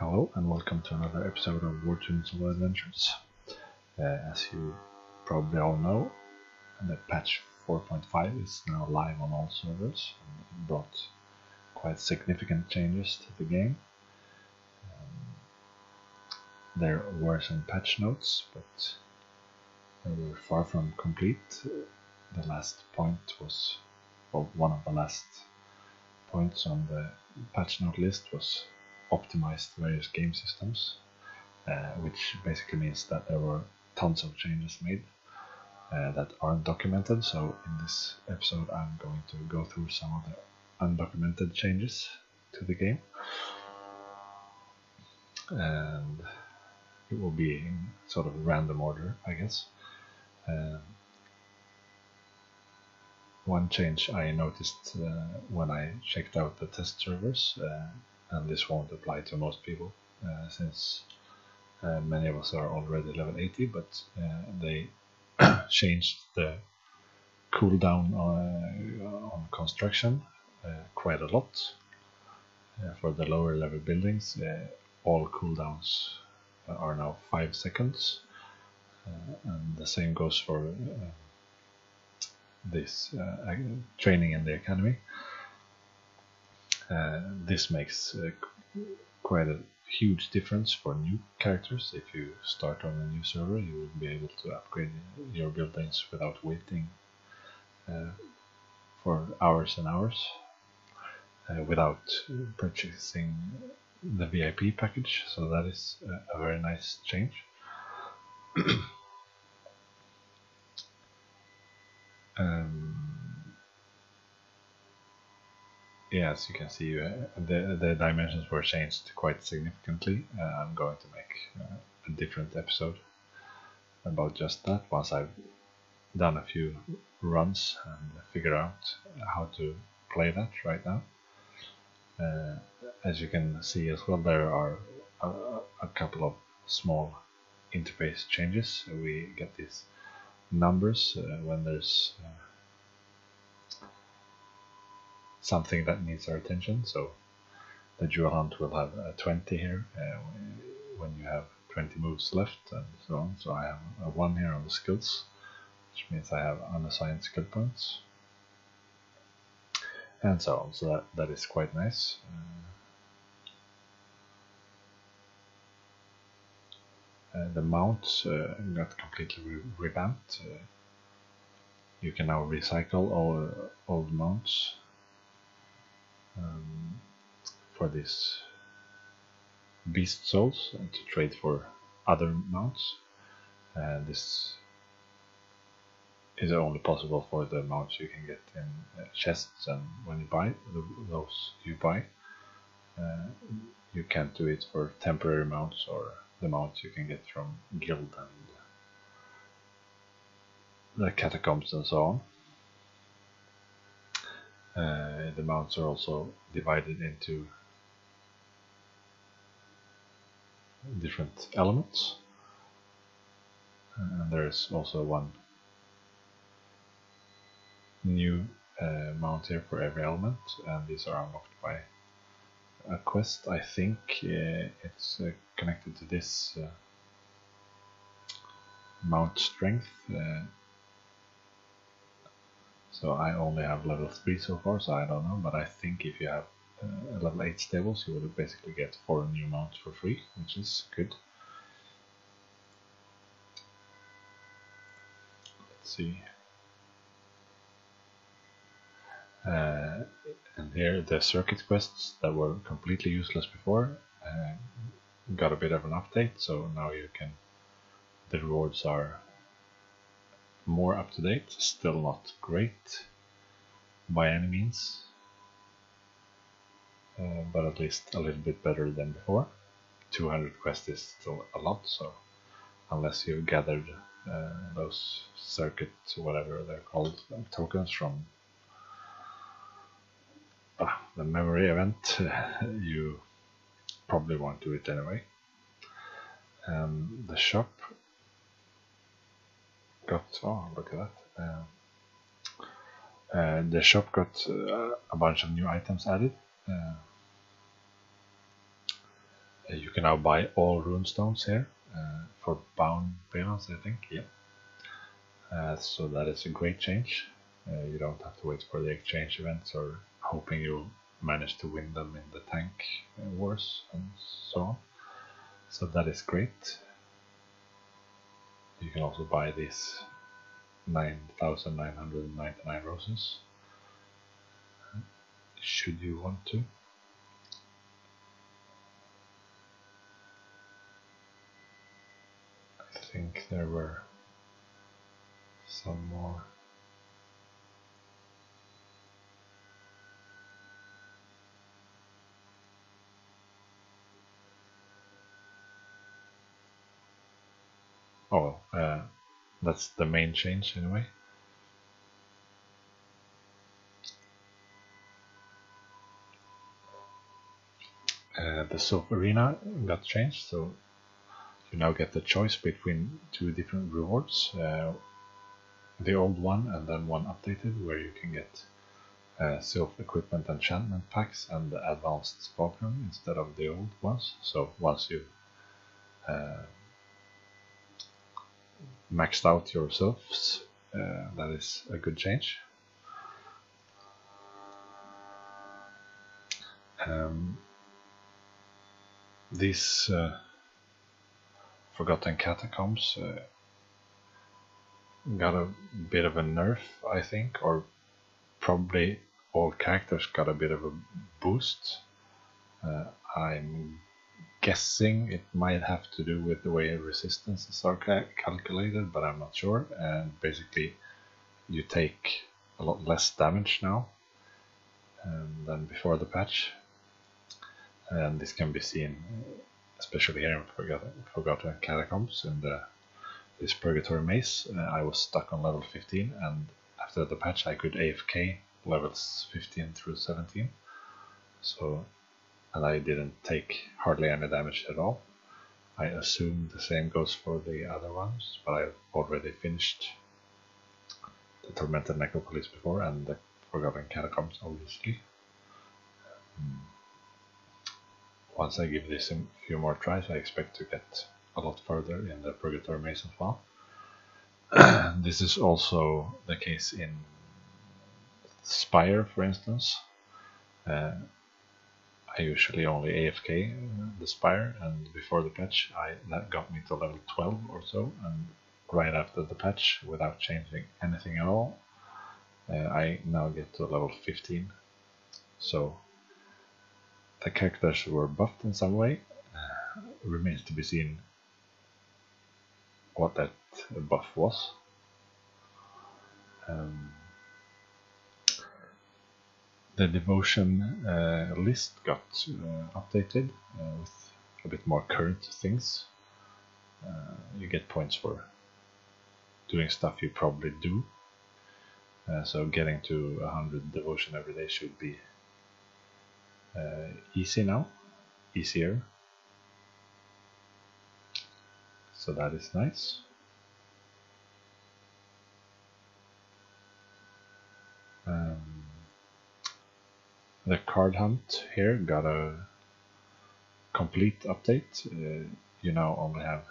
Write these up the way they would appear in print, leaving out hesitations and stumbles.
Hello and welcome to another episode of Wartune Solo Adventures. As you probably all know, the patch 4.5 is now live on all servers and brought quite significant changes to the game. There were some patch notes, but they were far from complete. The last point was, well, one of the last points on the patch note list was optimized various game systems, which basically means that there were tons of changes made that aren't documented. So in this episode I'm going to go through some of the undocumented changes to the game, and it will be in sort of random order, I guess. One change I noticed when I checked out the test servers, and this won't apply to most people since many of us are already level 80, but they changed the cooldown on construction quite a lot. For the lower level buildings, all cooldowns are now 5 seconds, and the same goes for this training in the academy. This makes quite a huge difference for new characters. If you start on a new server, you will be able to upgrade your buildings without waiting for hours and hours, without purchasing the VIP package, so that is a very nice change. Yeah, as you can see, the dimensions were changed quite significantly. I'm going to make a different episode about just that once I've done a few runs and figure out how to play that right now. As you can see as well, there are a couple of small interface changes. We get these numbers when there's something that needs our attention. So the jewel hunt will have a 20 here when you have 20 moves left, and so on. So I have a 1 here on the skills, which means I have unassigned skill points, and so on. So that is quite nice. The mounts got completely revamped. You can now recycle all old mounts for these beast souls to trade for other mounts. This is only possible for the mounts you can get in chests, and when you buy those you buy. You can't do it for temporary mounts or the mounts you can get from guild and the catacombs and so on. The mounts are also divided into different elements, and there's also one new mount here for every element, and these are unlocked by a quest. I think it's connected to this mount strength. So I only have level 3 so far, so I don't know, but I think if you have level 8 stables, you will basically get 4 new mounts for free, which is good. Let's see. And here the circuit quests that were completely useless before got a bit of an update, so now the rewards are more up to date. Still not great by any means, but at least a little bit better than before. 200 quests is still a lot, so unless you've gathered those circuit, whatever they're called, tokens from the memory event, you probably won't do it anyway. The shop got, oh look at that, the shop got a bunch of new items added. You can now buy all runestones here for bound balance, I think. Yeah. So that is a great change. You don't have to wait for the exchange events or hoping you'll manage to win them in the tank wars and so on. So that is great. You can also buy these 9,999 roses, should you want to. I think there were some more. Oh, that's the main change anyway. The Silk Arena got changed, so you now get the choice between two different rewards. The old one and then one updated, where you can get Silk Equipment Enchantment packs and the Advanced Spoken instead of the old ones. So once you maxed out your sylphs, that is a good change. These Forgotten Catacombs got a bit of a nerf, I think, or probably all characters got a bit of a boost. I'm guessing it might have to do with the way resistances are calculated, but I'm not sure. And basically, you take a lot less damage now than before the patch. And this can be seen, especially here in Forgotten Catacombs, in this Purgatory Maze. I was stuck on level 15, and after the patch I could AFK levels 15 through 17. So, and I didn't take hardly any damage at all. I assume the same goes for the other ones, but I've already finished the Tormented Necropolis before, and the Forgotten Catacombs, obviously. Once I give this a few more tries, I expect to get a lot further in the Purgatory Maze as well. This is also the case in Spire, for instance. I usually only AFK the Spire, and before the patch that got me to level 12 or so, and right after the patch, without changing anything at all, I now get to level 15. So the characters were buffed in some way. Remains to be seen what that buff was. The devotion list got updated with a bit more current things. You get points for doing stuff you probably do. So getting to 100 devotion every day should be easy now, easier. So that is nice. The card hunt here got a complete update. You now only have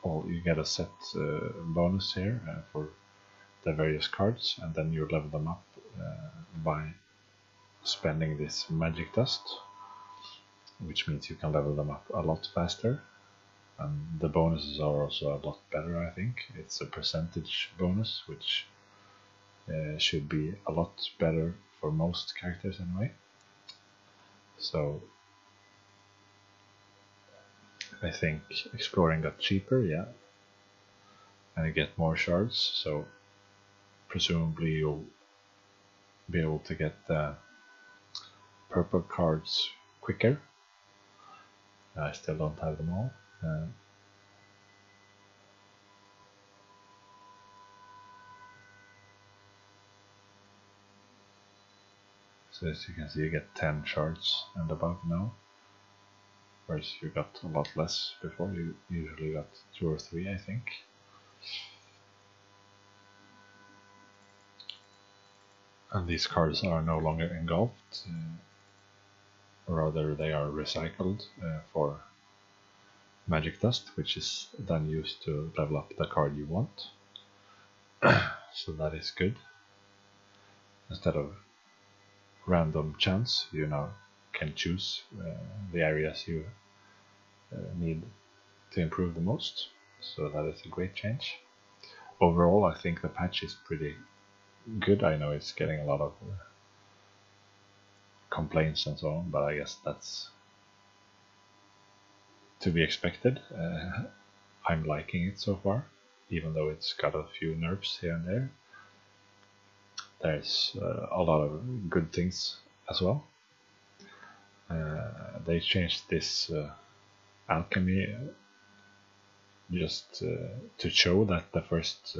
you get a set bonus here for the various cards, and then you level them up by spending this magic dust, which means you can level them up a lot faster. And the bonuses are also a lot better, I think. It's a percentage bonus, which should be a lot better for most characters anyway. So I think exploring got cheaper, yeah, and you get more shards, so presumably you'll be able to get the purple cards quicker. I still don't have them all. So as you can see, you get 10 shards and above now, whereas you got a lot less before. You usually got 2 or 3, I think. And these cards are no longer engulfed, or rather they are recycled for magic dust, which is then used to level up the card you want. So that is good. Instead of random chance, you now can choose the areas you need to improve the most. So that is a great change. Overall, I think the patch is pretty good. I know it's getting a lot of complaints and so on, but I guess that's to be expected. I'm liking it so far, even though it's got a few nerfs here and there. There's a lot of good things as well. They changed this alchemy just to show that the first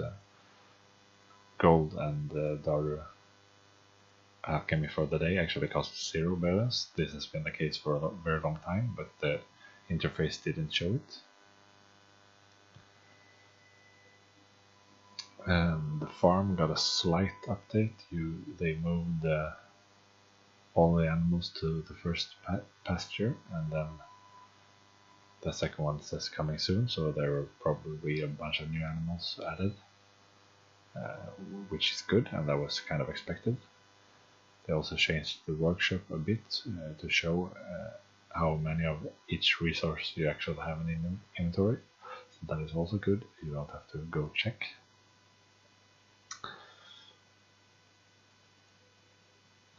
gold and Daru alchemy for the day actually costs 0 balance. This has been the case for a very long time, but the interface didn't show it. And the farm got a slight update. They moved all the animals to the first pasture, and then the second one says coming soon, so there will probably a bunch of new animals added, which is good, and that was kind of expected. They also changed the workshop a bit to show how many of each resource you actually have in inventory. So that is also good. You don't have to go check.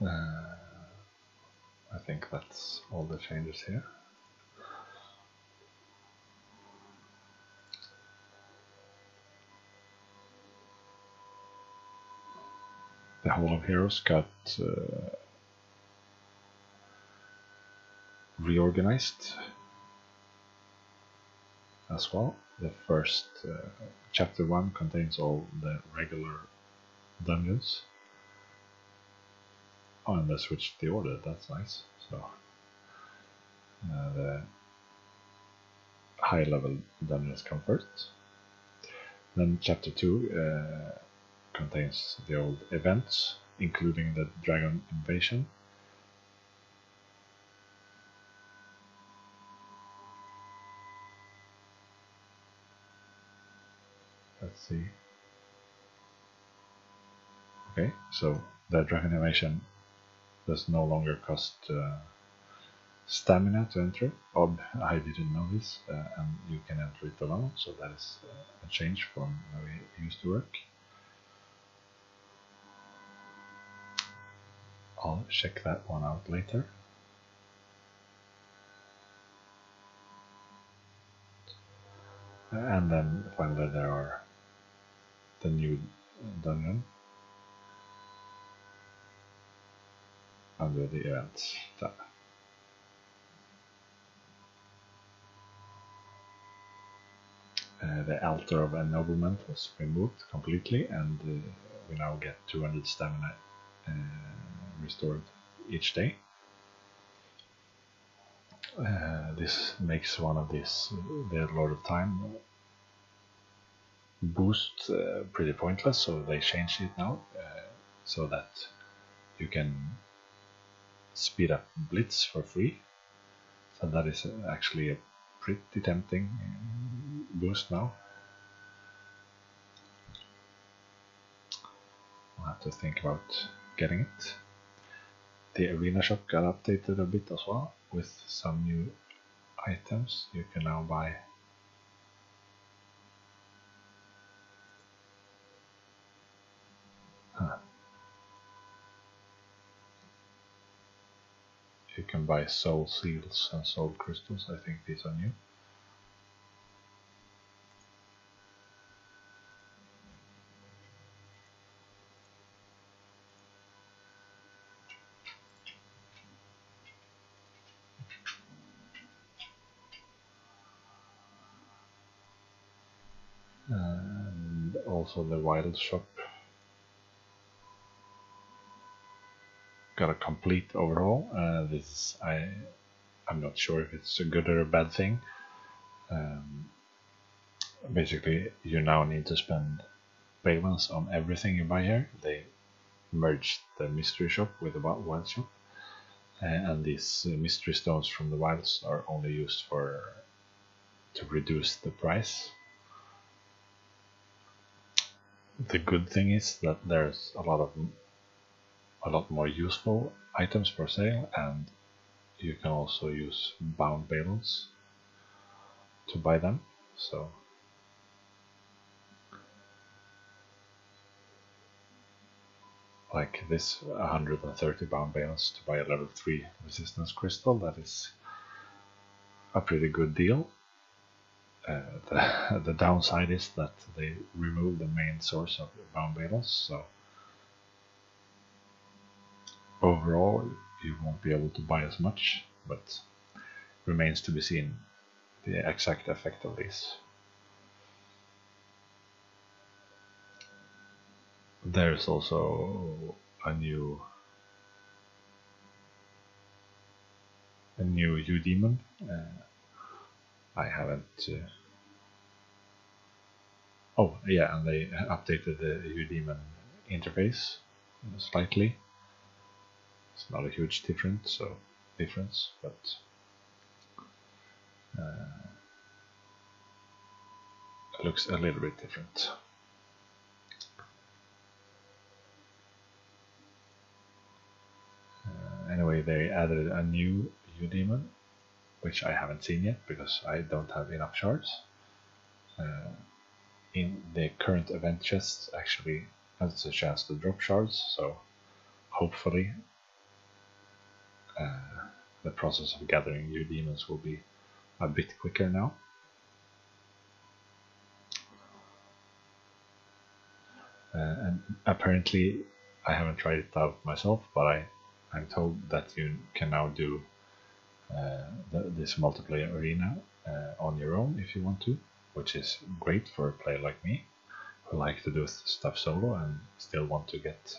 I think that's all the changes here. The Hall of Heroes got reorganized as well. The first chapter 1 contains all the regular dungeons. Oh, and they switched the order, that's nice. So the high level dungeons come first. Then chapter 2 contains the old events, including the dragon invasion. Let's see. Okay, so the dragon invasion does no longer cost stamina to enter. I didn't know this, and you can enter it alone, so that is a change from how it used to work. I'll check that one out later. And then finally there are the new dungeon under the events tab. The Altar of Ennoblement was removed completely, and we now get 200 stamina restored each day. This makes one of these, the Lord of Time boost, pretty pointless, so they changed it now so that you can speed up Blitz for free. So that is actually a pretty tempting boost now. I'll have to think about getting it. The arena shop got updated a bit as well, with some new items. You can now buy you can buy soul seals and soul crystals. I think these are new. And also the wild shop got a complete overhaul. I'm not sure if it's a good or a bad thing. Basically, you now need to spend payments on everything you buy here. They merged the mystery shop with the wild shop, And these mystery stones from the wilds are only used to reduce the price. The good thing is that there's a lot more useful items for sale, and you can also use bound balance to buy them. So like this 130 bound balance to buy a level 3 resistance crystal, that is a pretty good deal. The downside is that they remove the main source of bound balance, so overall you won't be able to buy as much, but remains to be seen the exact effect of these. There's also a new U-Demon. I haven't. Oh yeah, and they updated the U-Demon interface slightly. It's not a huge difference, but it looks a little bit different. Anyway, they added a new U-Demon, which I haven't seen yet because I don't have enough shards. In the current event chest actually has a chance to drop shards, so hopefully the process of gathering new demons will be a bit quicker now. And apparently, I haven't tried it out myself, but I'm told that you can now do this multiplayer arena on your own if you want to, which is great for a player like me who like to do stuff solo and still want to get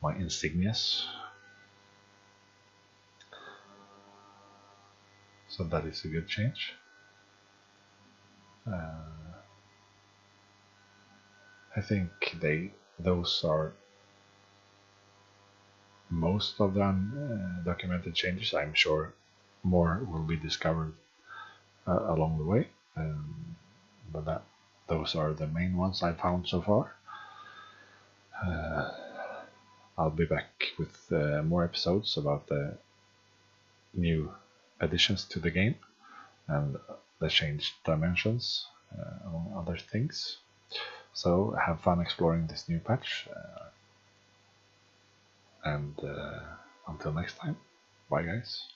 my insignias. So that is a good change. I think those are most of the undocumented changes. I'm sure more will be discovered along the way, but those are the main ones I've found so far. I'll be back with more episodes about the new additions to the game and the changed dimensions, among other things. So have fun exploring this new patch, and until next time, bye guys.